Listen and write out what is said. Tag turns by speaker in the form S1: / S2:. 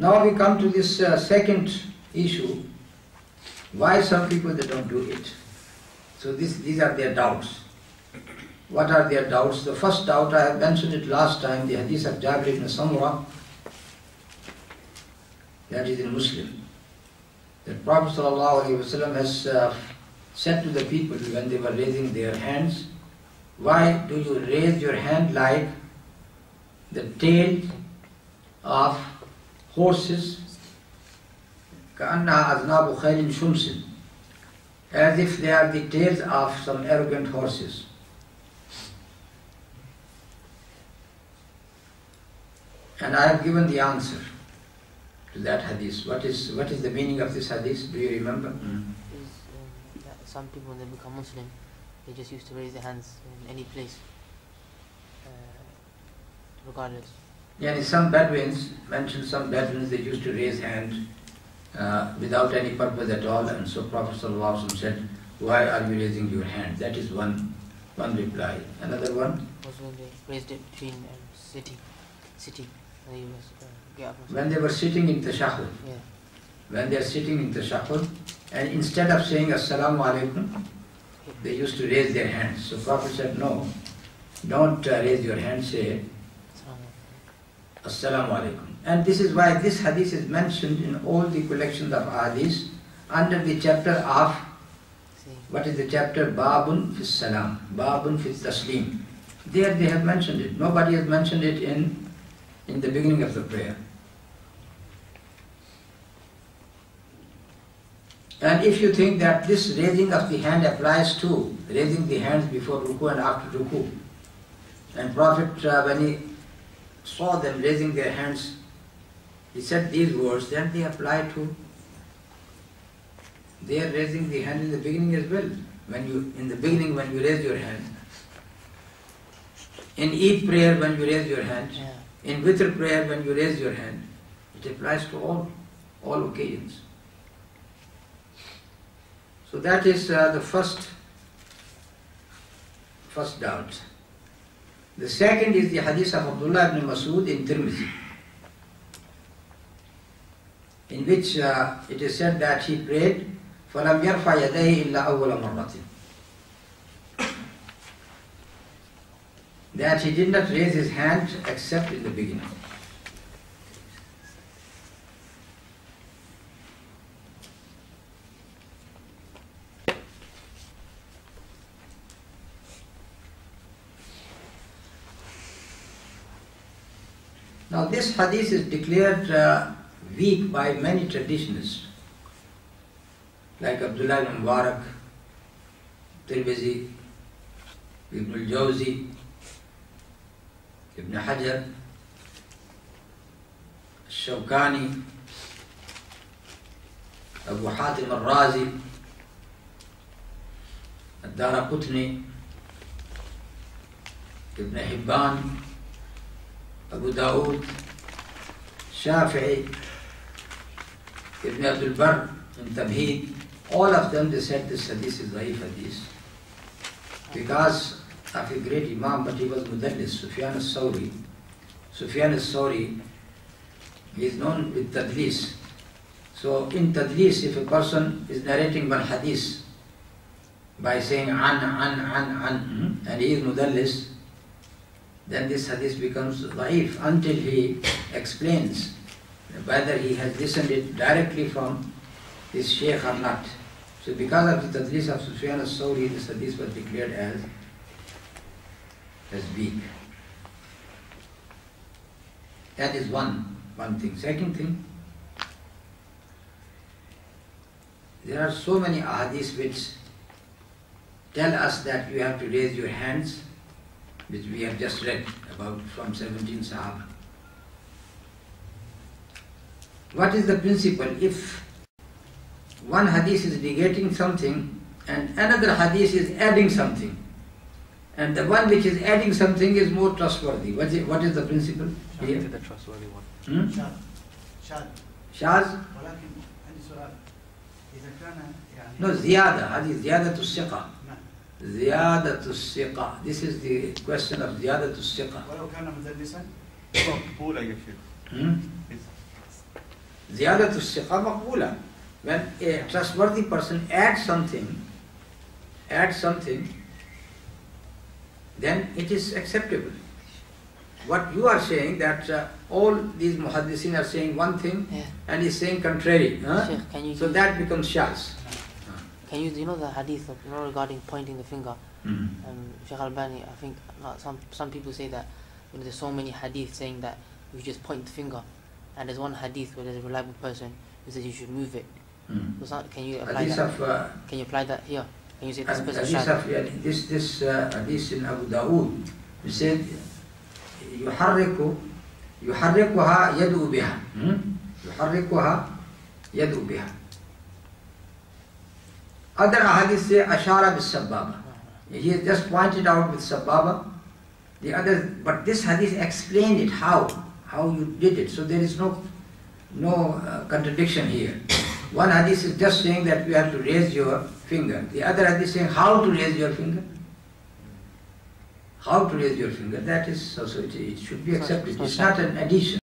S1: Now we come to this second issue. Why some people they don't do it? So these are their doubts. What are their doubts? The first doubt, I have mentioned it last time, the hadith of Jabir ibn Samurah, that is in Muslim. The Prophet ﷺ has said to the people when they were raising their hands, why do you raise your hand like the tail of horses, كَأَنَّهَا أَذْنَابُ خَيْلٍ شُمْسٍ, as if they are the tails of some arrogant horses. And I have given the answer to that hadith. What is the meaning of this hadith? Do you remember?
S2: Some people, when they become Muslim, they just used to raise their hands in any place, regardless.
S1: Yeah, some Bedouins, they used to raise hands without any purpose at all, and so Prophet ﷺ said, why are you raising your hand? That is one reply. Another one?
S2: Was when they raised it between sitting.
S1: When they were sitting in tashahhud.
S2: Yeah.
S1: When they are sitting in tashahhud, and instead of saying Assalamu alaikum, they used to raise their hands. So Prophet said, no, don't raise your hand, say Assalamu alaikum. And this is why this hadith is mentioned in all the collections of hadiths under the chapter of, what is the chapter? Babun fi salam, Babun fi taslim. There they have mentioned it. Nobody has mentioned it in the beginning of the prayer. And if you think that this raising of the hand applies to raising the hands before ruku and after ruku, and Prophet, when he saw them raising their hands, he said these words, then they apply to their raising the hand in the beginning as well. In the beginning when you raise your hand, in Eid prayer when you raise your hand, in Witr prayer when you raise your hand, it applies to all occasions. So that is the first doubt. The second is the hadith of Abdullah ibn Mas'ud in Tirmidhi, in which it is said that he prayed, فَلَمْ يَرْفَ يَدَيْهِ إِلَّا أَوَّلَ مَرَّةٍ, that he did not raise his hand except in the beginning. Now this hadith is declared weak by many traditionalists, like Abdullah ibn Mubarak, Tirmidhi, Ibn al-Jawzi, Ibn Hajar, Shawkani, Abu Hatim al-Razi, Ad-Daraqutni, Ibn Hibban, Abu Dawood, Shafi'i, Ibn Abdul Barr in Tamheed, all of them they said this hadith is dhaif hadith because of a great Imam, but he was Mudallis, Sufyan al-Sawri. Sufyan al-Sawri, he is known with Tadlis. So in Tadlis, if a person is narrating one hadith by saying an, and he is Mudallis, then this hadith becomes dhaif until he explains whether he has listened it directly from his sheikh or not. So because of the tadlis of Sufyan al-Sawri, this hadith was declared as weak. That is one thing. Second thing, there are so many ahadiths which tell us that you have to raise your hands, which we have just read about from 17 Sahaba. What is the principle? If one hadith is negating something and another hadith is adding something, and the one which is adding something is more trustworthy, what is the principle here?
S3: The trustworthy one.
S1: Shaz? No, ziyada. Hadith ziyadatu siqa. Ziyadatu siqa. This is the question of ziyadatu siqa. Ziyadatu siqa maqbula. When a trustworthy person adds something, then it is acceptable. What you are saying, that all these muhaddisin are saying one thing,
S2: Yeah.
S1: and he's saying contrary.
S2: Sheikh, can you
S1: So that becomes shaz.
S2: Can you know the hadith of, regarding pointing the finger? Sheikh Albani, I think some people say that there's so many hadith saying that you just point the finger, and there's one hadith where there's a reliable person who says you should move it. So can you apply that? Can you apply that here? Can you say this person
S1: This hadith in Abu Dawood, he said يحركها يدعو بها. يحركها يدعو بها. Other hadith say ashara bis sababa. He has just pointed out with sababa. The other, but this hadith explained it how you did it. So there is no contradiction here. One hadith is just saying that you have to raise your finger. The other hadith is saying how to raise your finger. How to raise your finger. That is also it should be accepted. It's not an addition.